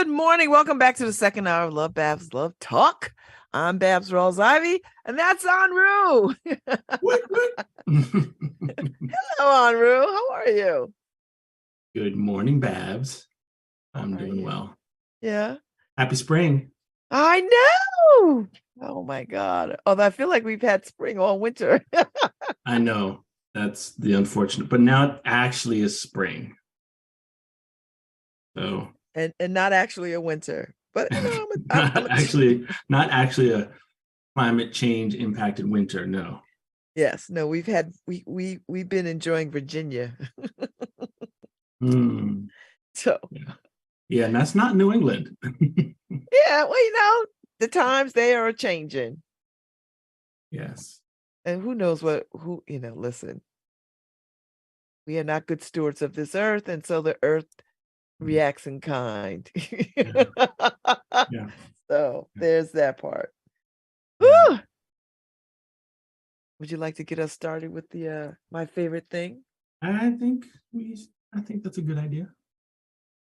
Good morning. Welcome back to the second hour of Lovebabz Lovetalk. I'm Babz Rawls-Ivy, and that's Enroue. Hello, Enroue. How are you? Good morning, Babz. I'm doing well. Yeah. Happy spring. I know. Oh my God. Although I feel like we've had spring all winter. I know. That's the unfortunate, but now it actually is spring. So and not actually a winter. But you know, not actually a climate change impacted winter. No. Yes, no, we've been enjoying Virginia. So yeah, and that's not New England. Yeah, well, you know, the times they are changing. Yes. And who knows listen. We are not good stewards of this earth, and so the earth reacts in kind. Yeah. So there's that part. Whew! Would you like to get us started with the my favorite thing? I think that's a good idea.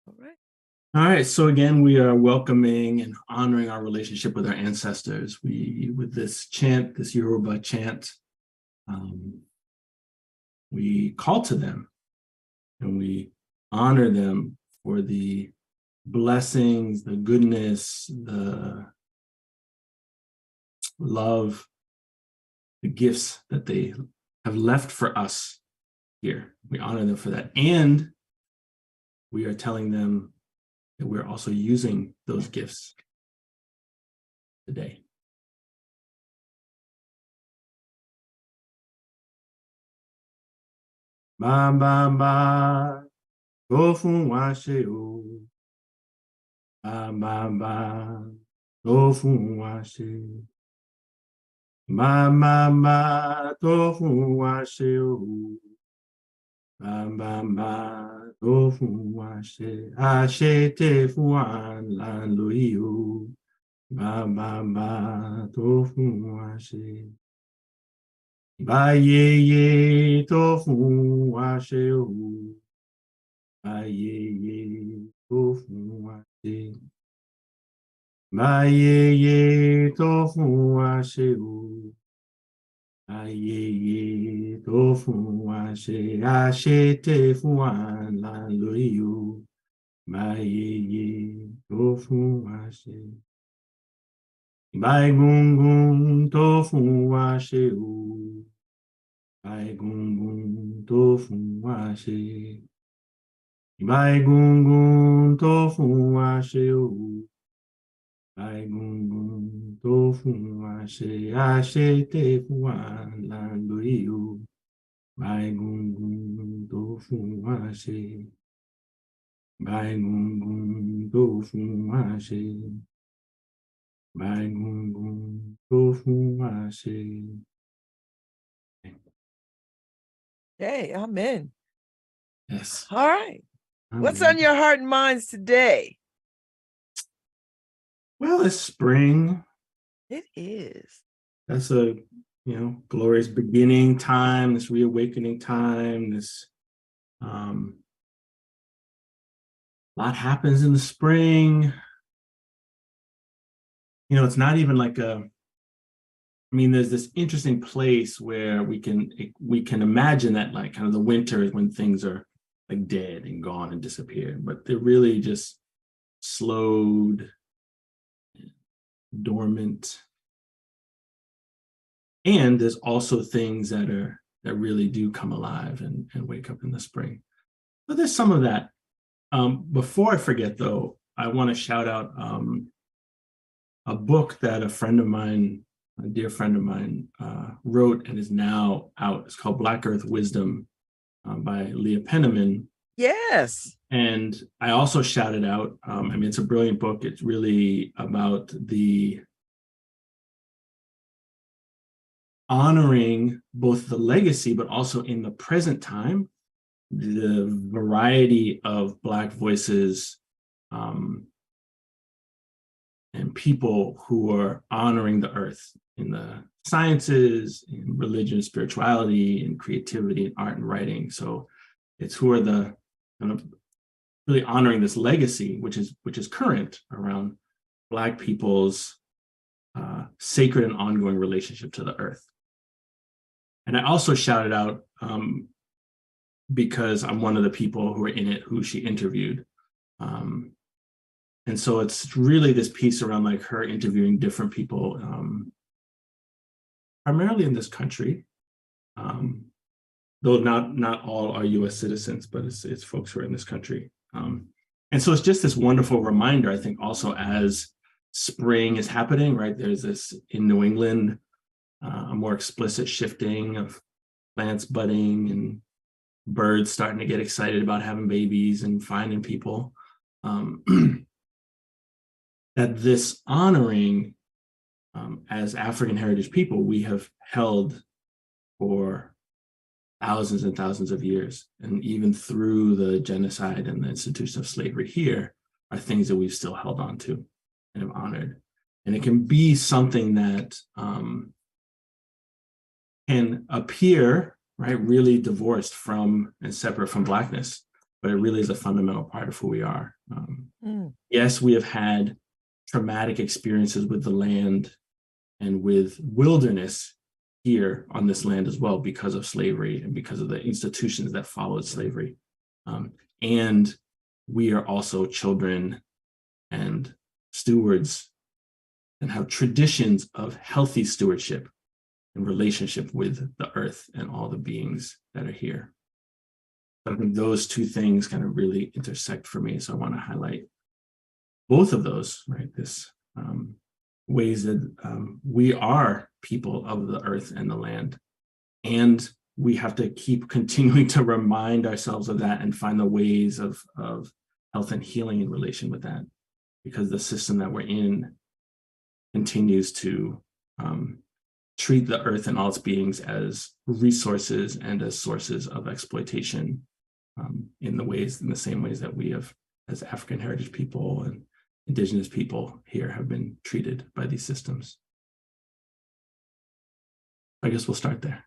All right. All right. So again, we are welcoming and honoring our relationship with our ancestors. With this chant, this Yoruba chant, we call to them and we honor them for the blessings, the goodness, the love, the gifts that they have left for us here. We honor them for that. And we are telling them that we're also using those gifts today. Ba ba ba, go fun wa se o. Ba ba ba, go fun wa se. Ba ba ba, go fun wa se o. Ba ba ba, go fun wa se. A se te fun wa la lo yi o. Ba ba ba, go fun wa se. Ba ye ye, to fun wa se o. Ba ye ye, to fun wa se. Ba ye ye, to fun wa se o. Ba ye ye, to fun wa se. A se te fun wa la lo yi o. Ba ye ye, to fun wa se. Ba gungun, to fun wa se o. Ba gungun, to fun wa se. Ba gungun, to fun wa se o. Ba gungun, to fun wa se. A se te fun wa la lo yi o. Ba gungun, to fun wa se. Ba gungun, to fun wa se. Ba gungun, to fun wa se. Hey, amen. Yes. All right. What's on your heart and minds today? Well, it's spring. It is. That's a glorious beginning time, this reawakening time, this lot happens in the spring. It's not even like there's this interesting place where we can imagine that like kind of the winter is when things are like dead and gone and disappeared, but they're really just slowed, dormant. And there's also things that really do come alive and wake up in the spring. But there's some of that. Before I forget, though, I want to shout out a book that a dear friend of mine, wrote and is now out. It's called Black Earth Wisdom by Leah Penniman. Yes. And I also shouted out, it's a brilliant book. It's really about the honoring both the legacy, but also in the present time, the variety of Black voices and people who are honoring the earth in the sciences, in religion, spirituality, in creativity, and art and writing. So it's who are the kind of really honoring this legacy, which is current around Black people's sacred and ongoing relationship to the earth. And I also shouted out because I'm one of the people who are in it who she interviewed. And so it's really this piece around like her interviewing different people, primarily in this country, though not all are US citizens, but it's folks who are in this country. And so it's just this wonderful reminder, I think, also as spring is happening, right? There's this in New England, a more explicit shifting of plants budding and birds starting to get excited about having babies and finding people. That this honoring as African heritage people, we have held for thousands and thousands of years. And even through the genocide and the institution of slavery here are things that we've still held on to and have honored. And it can be something that can appear, right, really divorced from and separate from Blackness, but it really is a fundamental part of who we are. Yes, we have had traumatic experiences with the land and with wilderness here on this land as well because of slavery and because of the institutions that followed slavery. And we are also children and stewards and have traditions of healthy stewardship and relationship with the earth and all the beings that are here. I think those two things kind of really intersect for me. So I want to highlight both of those, right? This ways that we are people of the earth and the land. And we have to keep continuing to remind ourselves of that and find the ways of health and healing in relation with that, because the system that we're in continues to treat the earth and all its beings as resources and as sources of exploitation in the same ways that we have, as African heritage people and Indigenous people here, have been treated by these systems. I guess we'll start there.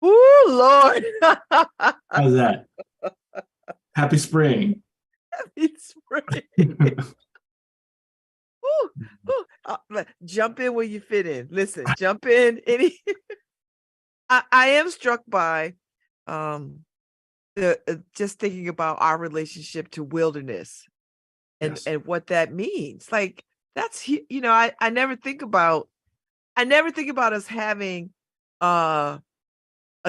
Ooh, Lord. How's that? Happy spring. Happy spring. Jump in where you fit in. Listen, jump in. I am struck by just thinking about our relationship to wilderness and what that means. Like that's I never think about us having a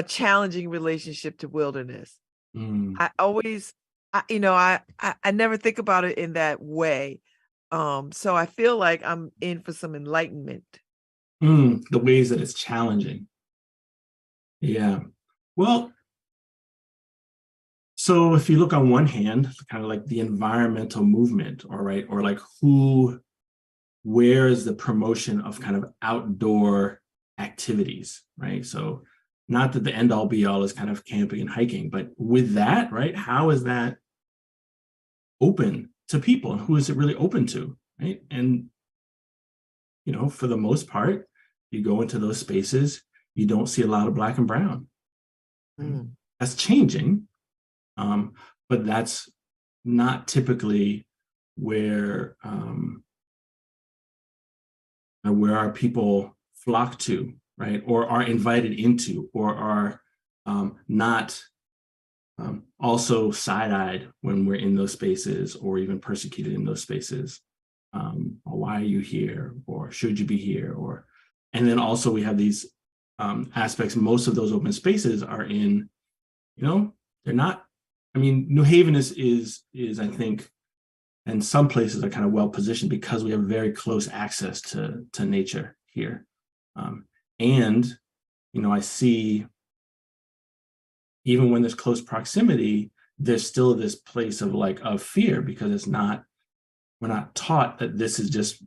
challenging relationship to wilderness. I always I never think about it in that way. So I feel like I'm in for some enlightenment. The ways that it's challenging. Yeah. Well, so if you look on one hand, kind of like the environmental movement, or like where is the promotion of kind of outdoor activities, right? So not that the end all be all is kind of camping and hiking, but with that, right, how is that open to people, and who is it really open to, right? And for the most part, you go into those spaces, you don't see a lot of Black and brown. That's changing, but that's not typically where our people flock to, right? Or are invited into, or are not also side-eyed when we're in those spaces, or even persecuted in those spaces. Or why are you here? Or should you be here? And then also we have these aspects. Most of those open spaces are in, they're not. I mean, New Haven is I think, and some places are kind of well positioned because we have very close access to nature here. And I see, even when there's close proximity, there's still this place of fear, because we're not taught that this is just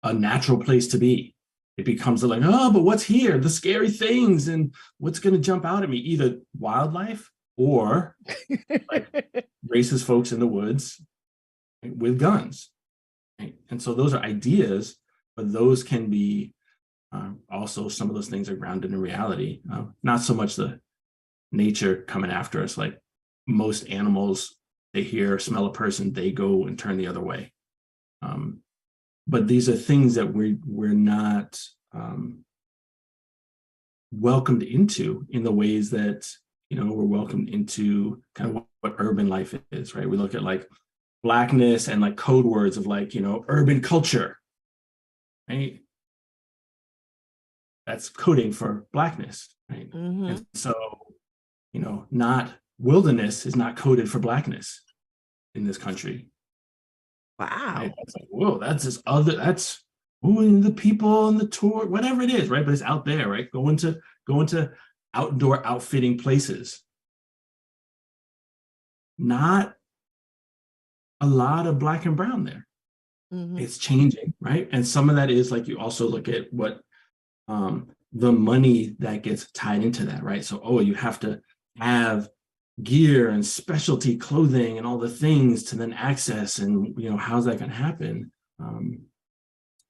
a natural place to be. It becomes like, oh, but what's here? The scary things, and what's going to jump out at me? Either wildlife or like racist folks in the woods with guns. Right? And so those are ideas, but those can be Also, some of those things are grounded in reality, not so much the nature coming after us. Like most animals, they hear, smell a person, they go and turn the other way. But these are things that we're not welcomed into in the ways that, we're welcomed into kind of what urban life is, right? We look at like Blackness and like code words of like, urban culture, right? That's coding for Blackness, right? Mm-hmm. And so, not wilderness is not coded for Blackness in this country. Wow. Right? That's like, whoa, that's this other, that's the people and the tour, whatever it is, right? But it's out there, right? Going to outdoor outfitting places. Not a lot of Black and brown there. Mm-hmm. It's changing, right? And some of that is like, you also look at what the money that gets tied into that, right? So, you have to have gear and specialty clothing and all the things to then access, and how's that going to happen?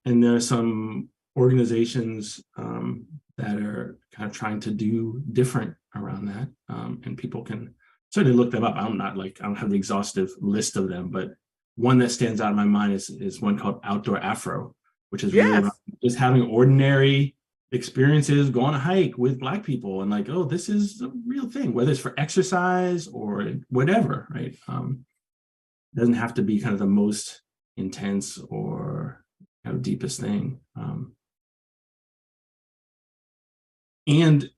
And there are some organizations that are kind of trying to do different around that, and people can certainly look them up. I don't have the exhaustive list of them, but one that stands out in my mind is one called Outdoor Afro, which is really around just having ordinary experiences, go on a hike with Black people, and like, this is a real thing, whether it's for exercise or whatever, right? It doesn't have to be kind of the most intense or deepest thing. And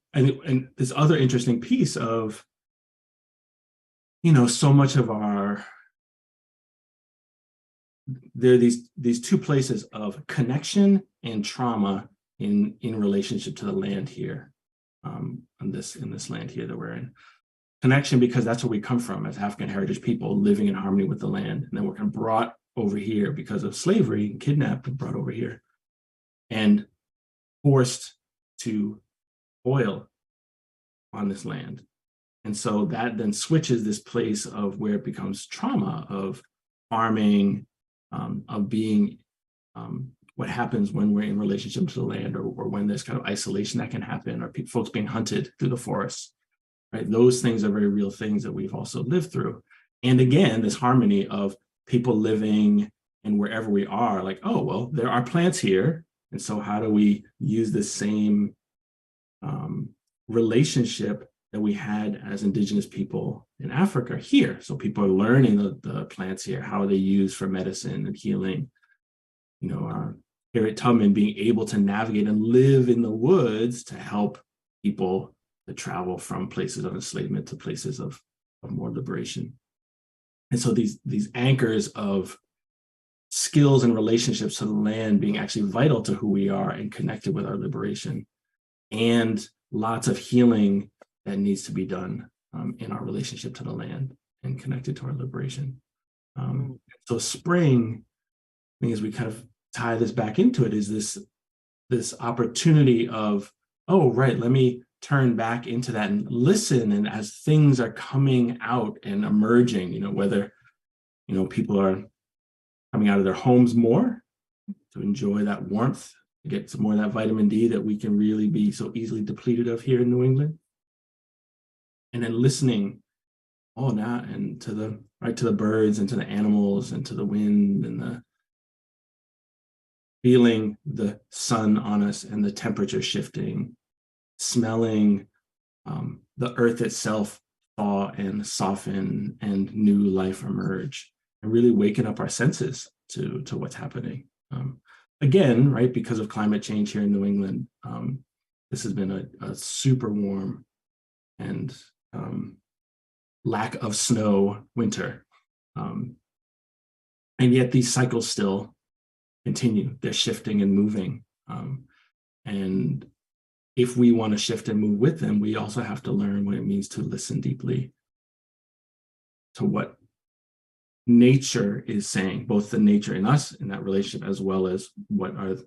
this other interesting piece of, so much of there are these two places of connection and trauma in relationship to the land here, in this land here that we're in. Connection, because that's where we come from as African heritage people, living in harmony with the land, and then we're kind of brought over here because of slavery, and kidnapped and brought over here, and forced to toil on this land. And so that then switches this place of where it becomes trauma of farming, of being what happens when we're in relationship to the land, or when there's kind of isolation that can happen, or folks being hunted through the forests, right? Those things are very real things that we've also lived through. And again, this harmony of people living and wherever we are, like, there are plants here. And so how do we use the same relationship that we had as Indigenous people in Africa here? So people are learning the plants here, how are they used for medicine and healing. Harriet Tubman being able to navigate and live in the woods to help people to travel from places of enslavement to places of more liberation. And so these anchors of skills and relationships to the land being actually vital to who we are and connected with our liberation, and lots of healing that needs to be done in our relationship to the land and connected to our liberation. So spring, I think, as we kind of tie this back into it, is this opportunity of, right, let me turn back into that and listen. And as things are coming out and emerging, whether, people are coming out of their homes more to enjoy that warmth, to get some more of that vitamin D that we can really be so easily depleted of here in New England. And then listening, now, and to the birds and to the animals and to the wind, and feeling the sun on us and the temperature shifting, smelling the earth itself thaw and soften and new life emerge, and really waking up our senses to what's happening. Again, right, because of climate change here in New England, this has been a super warm and lack of snow winter. And yet these cycles still continue. They're shifting and moving. And if we want to shift and move with them, we also have to learn what it means to listen deeply to what nature is saying, both the nature in us in that relationship, as well as what are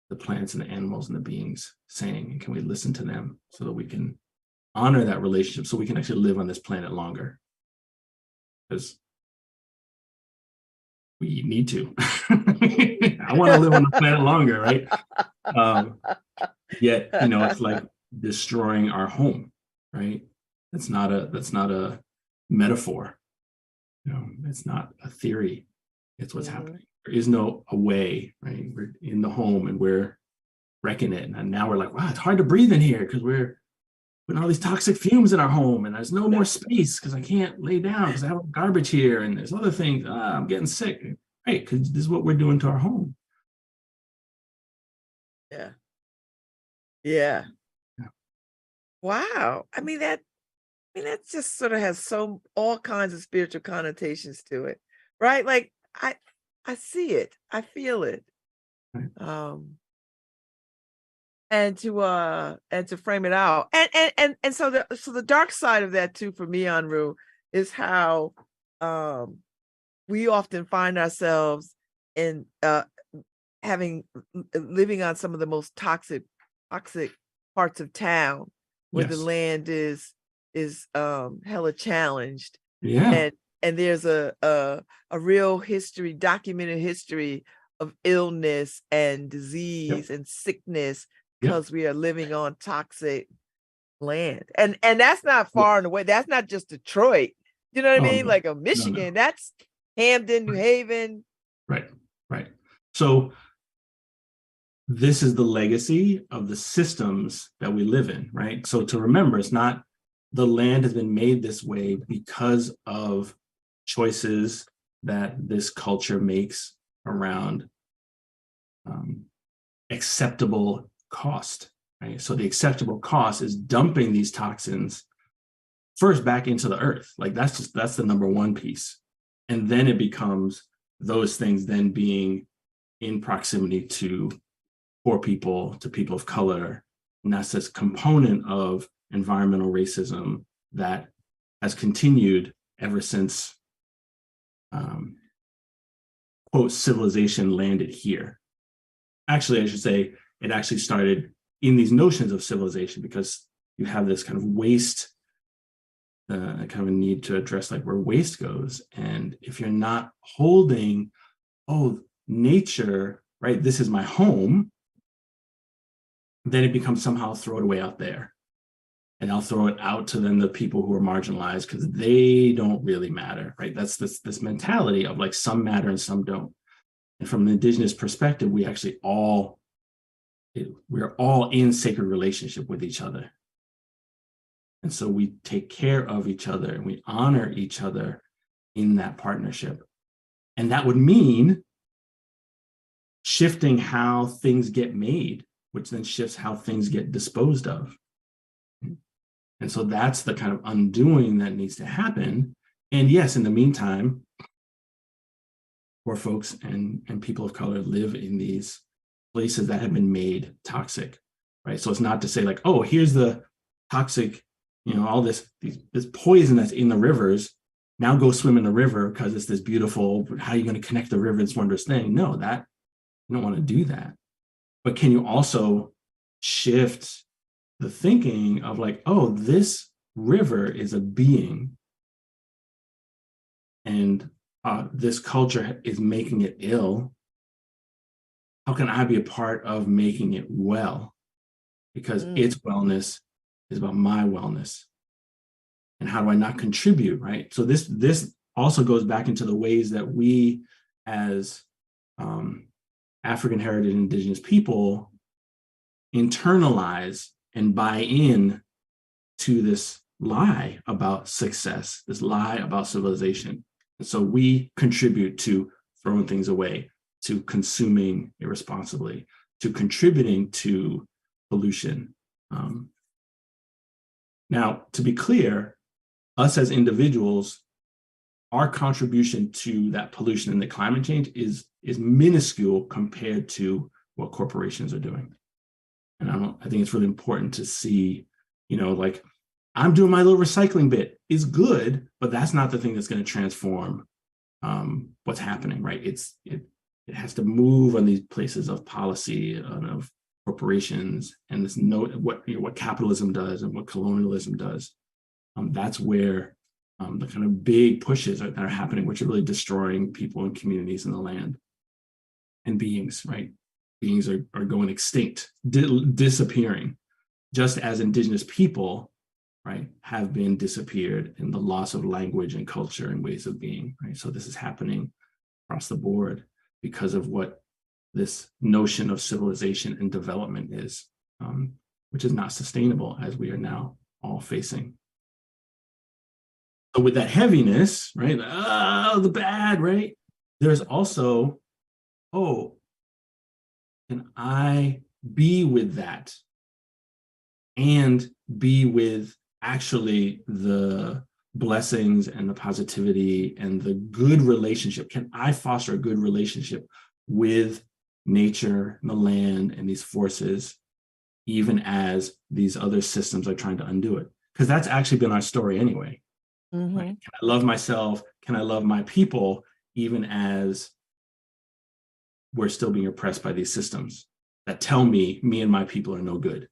the plants and the animals and the beings saying, and can we listen to them so that we can honor that relationship, so we can actually live on this planet longer, because we need to. I want to live on the planet longer, right? Um, Yet, it's like destroying our home, right? That's not a metaphor. It's not a theory. It's what's happening. There is no a way, right? We're in the home and we're wrecking it. And now we're like, wow, it's hard to breathe in here because we're putting all these toxic fumes in our home and there's no more space because I can't lay down because I have garbage here and there's other things. I'm getting sick. Right, because this is what we're doing to our home. Yeah. Yeah. Yeah. Wow. I mean, that just sort of has all kinds of spiritual connotations to it, right? Like I see it, I feel it. Right. And to frame it out. And so the dark side of that too for me, Enroue, is how we often find ourselves in living on some of the most toxic parts of town where the Yes. land is hella challenged. Yeah. And there's a real documented history of illness and disease and sickness because we are living on toxic land. And that's not far and away. That's not just Detroit. You know what I mean? No. Like a Michigan, that's Hamden, New Haven. Right. So this is the legacy of the systems that we live in, right? So to remember, it's not the land has been made this way because of choices that this culture makes around acceptable cost, right? So the acceptable cost is dumping these toxins first back into the earth. Like that's the number one piece. And then it becomes those things then being in proximity to poor people, to people of color. And that's this component of environmental racism that has continued ever since, quote, civilization landed here. Actually, I should say it actually started in these notions of civilization because you have this kind of waste, kind of a need to address like where waste goes. And if you're not holding, nature, right, this is my home, then it becomes somehow throw it away out there. And I'll throw it out to then the people who are marginalized because they don't really matter, right? That's this mentality of like some matter and some don't. And from an indigenous perspective, we're all in sacred relationship with each other. And so we take care of each other and we honor each other in that partnership. And that would mean shifting how things get made, which then shifts how things get disposed of. And so that's the kind of undoing that needs to happen. And yes, in the meantime, poor folks and people of color live in these places that have been made toxic, right? So it's not to say like, oh, here's the toxic, all this poison that's in the rivers. Now go swim in the river because it's this beautiful, how are you going to connect the river? It's wondrous thing. No, that you don't want to do that. But can you also shift the thinking of like, oh, this river is a being and this culture is making it ill. How can I be a part of making it well? Because its wellness is about my wellness. And how do I not contribute, right? So this also goes back into the ways that we as African heritage indigenous people internalize and buy in to this lie about success, this lie about civilization. And so we contribute to throwing things away, to consuming irresponsibly, to contributing to pollution. Now, to be clear, us as individuals, our contribution to that pollution and the climate change is minuscule compared to what corporations are doing. And I think it's really important to see, like I'm doing my little recycling bit is good, but that's not the thing that's going to transform what's happening, right? It has to move on these places of policy and of corporations and this note what capitalism does and what colonialism does. That's where the kind of big pushes that are happening, which are really destroying people and communities in the land. and beings, right? Beings are going extinct, disappearing, just as indigenous people, right, have been disappeared in the loss of language and culture and ways of being, right? So this is happening across the board because of what this notion of civilization and development is, which is not sustainable, as we are now all facing. So with that heaviness, right, the bad, right, there's also, oh, can I be with that and be with actually the blessings and the positivity and the good relationship? Can I foster a good relationship with nature and the land and these forces, even as these other systems are trying to undo it? Because that's actually been our story anyway. Mm-hmm. Right? Can I love myself? Can I love my people, even as we're still being oppressed by these systems that tell me and my people are no good?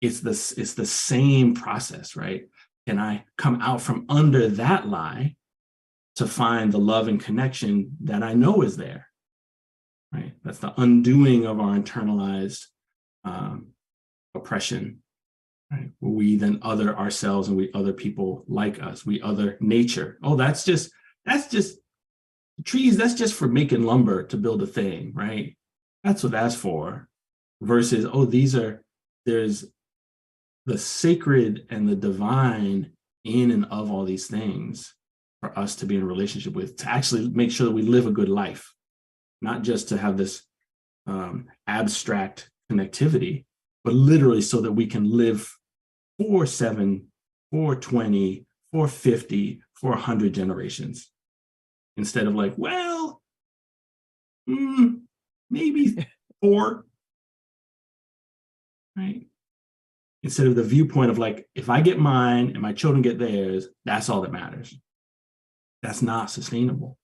It's the same process, right? Can I come out from under that lie to find the love and connection that I know is there, right? That's the undoing of our internalized oppression, right? Where we then other ourselves and we other people like us, we other nature. Oh, that's just trees, that's just for making lumber to build a thing, right? That's what that's for. Versus, oh, there's the sacred and the divine in and of all these things for us to be in a relationship with, to actually make sure that we live a good life, not just to have this abstract connectivity, but literally so that we can live for 7, for 20, for 50, for 100 generations. Instead of like, well, maybe 4, right? Instead of the viewpoint of like, if I get mine and my children get theirs, that's all that matters. That's not sustainable.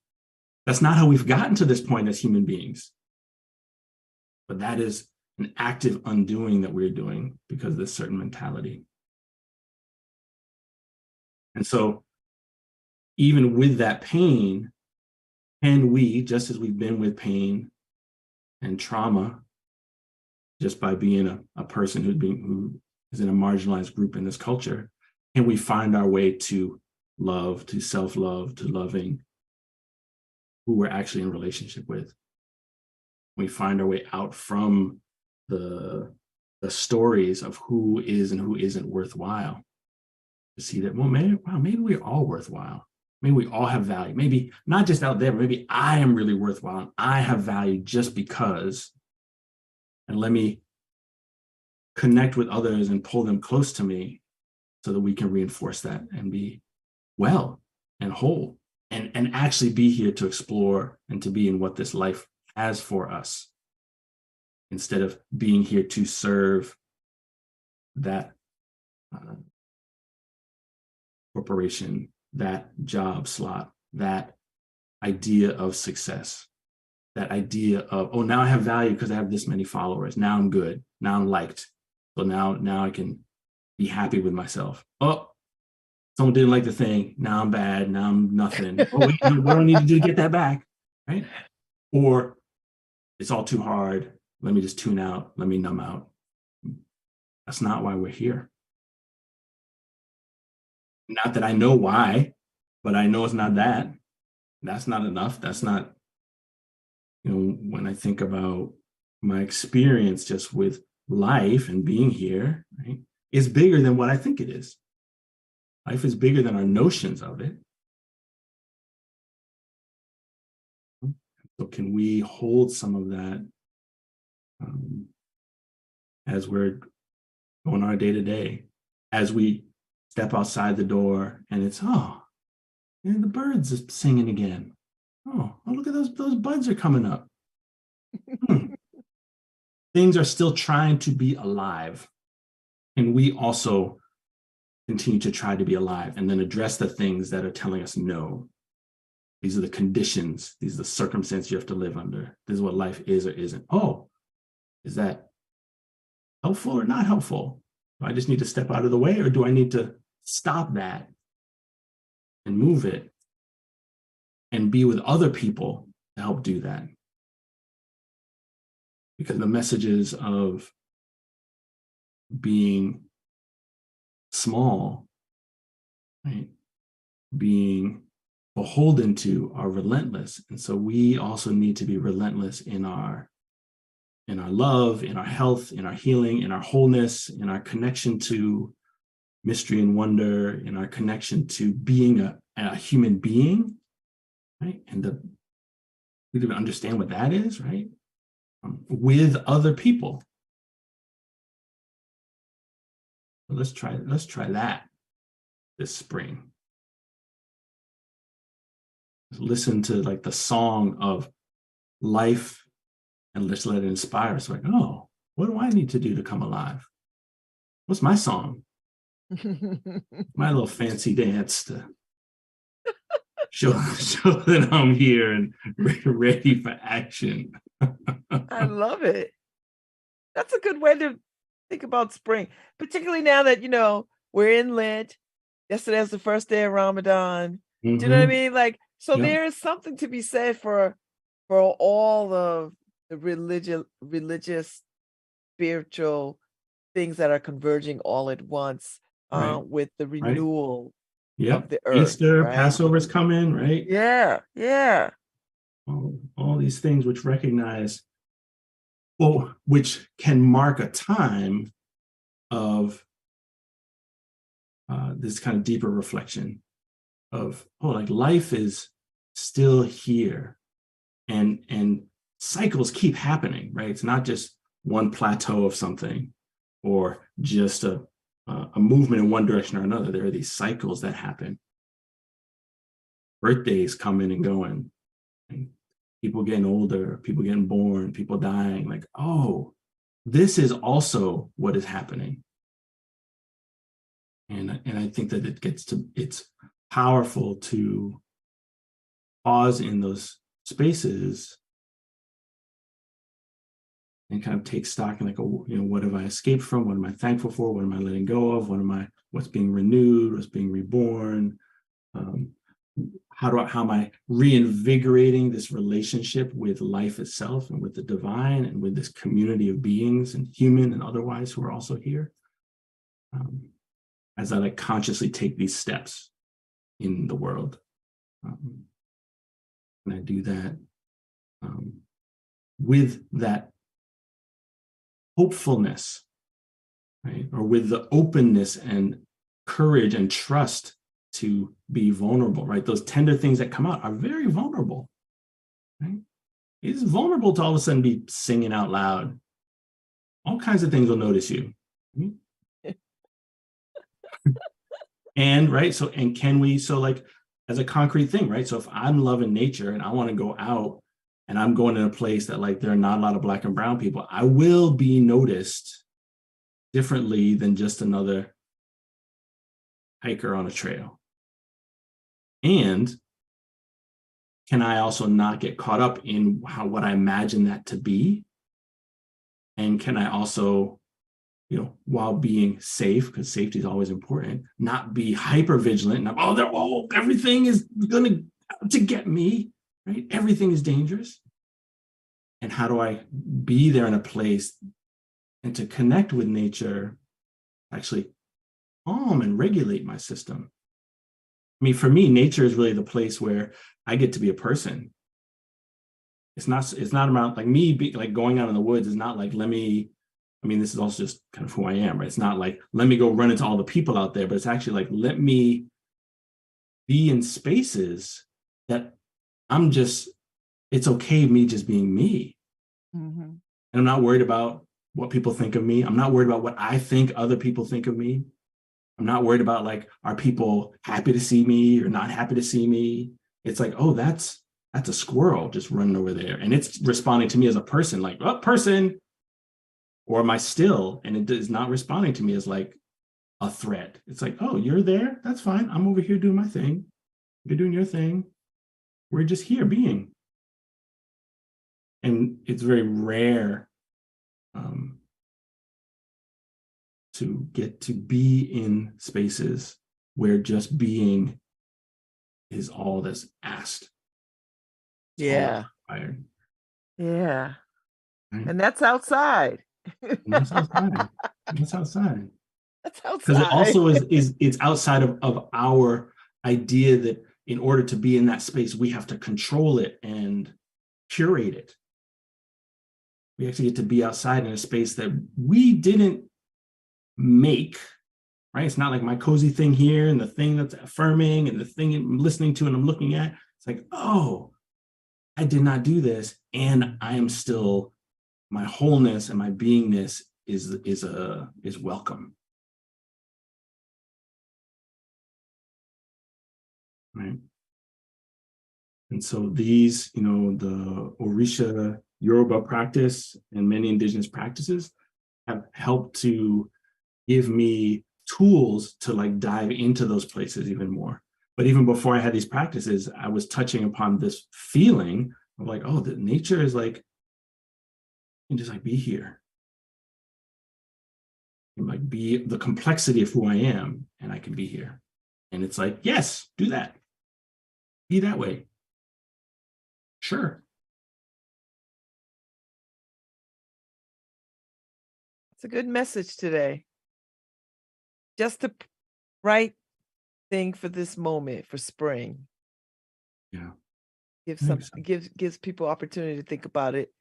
That's not how we've gotten to this point as human beings. But that is an active undoing that we're doing because of this certain mentality. And so even with that pain, can we, just as we've been with pain and trauma, just by being a person who is in a marginalized group in this culture, can we find our way to love, to self-love, to loving who we're actually in relationship with? We find our way out from the stories of who is and who isn't worthwhile, to see that, well, maybe we're all worthwhile. Maybe we all have value. Maybe not just out there, but maybe I am really worthwhile and I have value just because. And let me connect with others and pull them close to me so that we can reinforce that and be well and whole and actually be here to explore and to be in what this life has for us, instead of being here to serve that corporation, that job slot, that idea of success, that idea of, oh, now I have value because I have this many followers. Now I'm good. Now I'm liked. So now I can be happy with myself. Oh, someone didn't like the thing. Now I'm bad. Now I'm nothing. Oh, wait, what do I need to do to get that back? Right? Or it's all too hard. Let me just tune out. Let me numb out. That's not why we're here. Not that I know why, but I know it's not that. That's not enough. That's not, when I think about my experience just with life and being here, right, is bigger than what I think it is. Life is bigger than our notions of it. So can we hold some of that as we're going our day to day, as we step outside the door and it's, the birds are singing again. Oh, look at those buds are coming up. Things are still trying to be alive. And we also continue to try to be alive and then address the things that are telling us no. These are the conditions. These are the circumstances you have to live under. This is what life is or isn't. Oh, is that helpful or not helpful? Do I just need to step out of the way, or do I need to stop that and move it and be with other people to help do that? because the messages of being small, right, being beholden to, are relentless. And so we also need to be relentless in our love, in our health, in our healing, in our wholeness, in our connection to mystery and wonder, in our connection to being a human being, right? And we didn't understand what that is, right? With other people. So let's try that this spring. Listen to like the song of life and let's let it inspire us. Like, oh, what do I need to do to come alive? What's my song? My little fancy dance to show that I'm here and ready for action. I love it. That's a good way to think about spring, particularly now that, we're in Lent. Yesterday was the first day of Ramadan. Do you know what I mean? Like, so Yep. there is something to be said for all of the religious, spiritual things that are converging all at once, Right. with the Right. renewal of Yep. the earth, Easter, right? Passover's coming, right? Yeah, yeah. All these things which recognize, well, which can mark a time of this kind of deeper reflection of, like life is still here, and cycles keep happening, right? It's not just one plateau of something or just a movement in one direction or another. There are these cycles that happen. Birthdays coming and going, and people getting older, people getting born, people dying. Like, oh, this is also what is happening. And I think that it's powerful to pause in those spaces and kind of take stock and like, what have I escaped from? What am I thankful for? What am I letting go of? What's being renewed? What's being reborn? How am I reinvigorating this relationship with life itself and with the divine and with this community of beings and human and otherwise who are also here? As I like consciously take these steps in the world. And I do that with that hopefulness, right? Or with the openness and courage and trust to be vulnerable, right? Those tender things that come out are very vulnerable, right? It's vulnerable to all of a sudden be singing out loud. All kinds of things will notice you. And right, so like as a concrete thing, right? So if I'm loving nature and I want to go out and I'm going in a place that like there are not a lot of Black and brown people, I will be noticed differently than just another hiker on a trail. And can I also not get caught up in what I imagine that to be? And can I also, while being safe, because safety is always important, not be hyper vigilant. Everything is going to get me, right? Everything is dangerous. And how do I be there in a place and to connect with nature, actually calm and regulate my system? I mean, for me, nature is really the place where I get to be a person. It's not about like me like going out in the woods is not like, this is also just kind of who I am, right? It's not like, let me go run into all the people out there, but it's actually like, let me be in spaces that it's okay me just being me. Mm-hmm. And I'm not worried about what people think of me. I'm not worried about what I think other people think of me. I'm not worried about like, are people happy to see me or not happy to see me? It's like, oh, that's a squirrel just running over there. And it's responding to me as a person, like, oh, person. Or am I still? And it is not responding to me as like a threat. It's like, oh, you're there? That's fine. I'm over here doing my thing. You're doing your thing. We're just here being. And it's very rare to get to be in spaces where just being is all that's asked. Yeah. All required. Yeah. Right? And that's outside. And that's outside. That's outside. That's Because it outside. also it's outside of our idea that in order to be in that space, we have to control it and curate it. We actually get to be outside in a space that we didn't make, right? It's not like my cozy thing here and the thing that's affirming and the thing I'm listening to and I'm looking at. It's like, oh, I did not do this. And I am still, my wholeness and my beingness is welcome. Right. And so these, the Orisha Yoruba practice and many indigenous practices have helped to give me tools to like dive into those places even more. But even before I had these practices, I was touching upon this feeling of like, oh, the nature is like, and just like be here. And like be the complexity of who I am, and I can be here. And it's like, yes, do that. Be that way. Sure. It's a good message today. Just the right thing for this moment, for spring. Yeah. Gives people opportunity to think about it,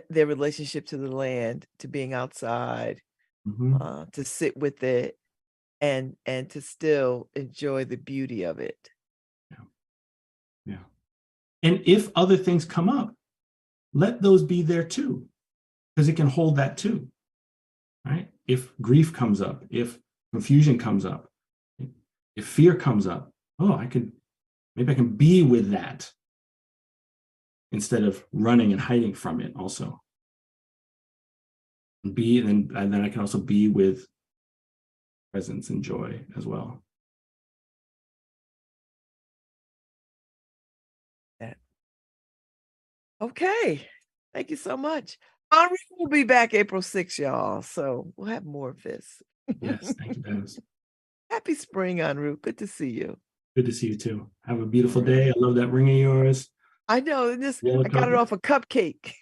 their relationship to the land, to being outside, to sit with it, and to still enjoy the beauty of it. Yeah. And if other things come up, let those be there too, because it can hold that too, right? If grief comes up, if confusion comes up, if fear comes up, maybe I can be with that instead of running and hiding from it also. And then I can also be with presence and joy as well. Okay. Thank you so much. Enroue will be back April 6th, y'all. So we'll have more of this. Yes, thank you, Babz. Happy spring, Enroue. Good to see you. Good to see you too. Have a beautiful day. I love that ring of yours. I know. I got it off a cupcake.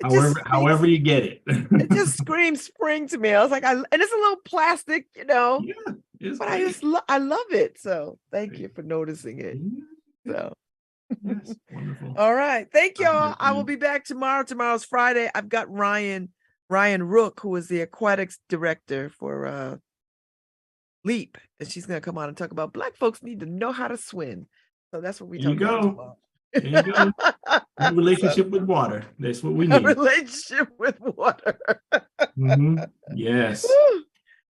However you get it. It just screams spring to me. I was like, and it's a little plastic, Yeah, but I love it. So thank you for noticing it. So. Yes, wonderful. All right. Thank y'all. I will be back tomorrow. Tomorrow's Friday. I've got Ryan Rook, who is the aquatics director for LEAP. And she's going to come on and talk about Black folks need to know how to swim. So that's what we talk about tomorrow. There you go. A relationship with water. That's what we need. A relationship with water. Yes.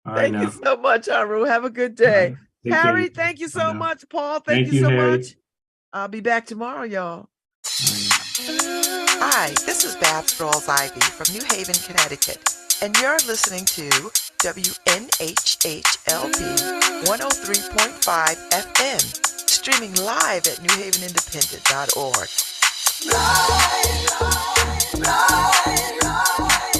All right, thank you so much, Enroue. Have a good day. Harry, thank you so much. Paul, thank you so much. I'll be back tomorrow, y'all. Hi, this is Babz Rawls-Ivy from New Haven, Connecticut, and you're listening to WNHHLP 103.5 FM, streaming live at newhavenindependent.org.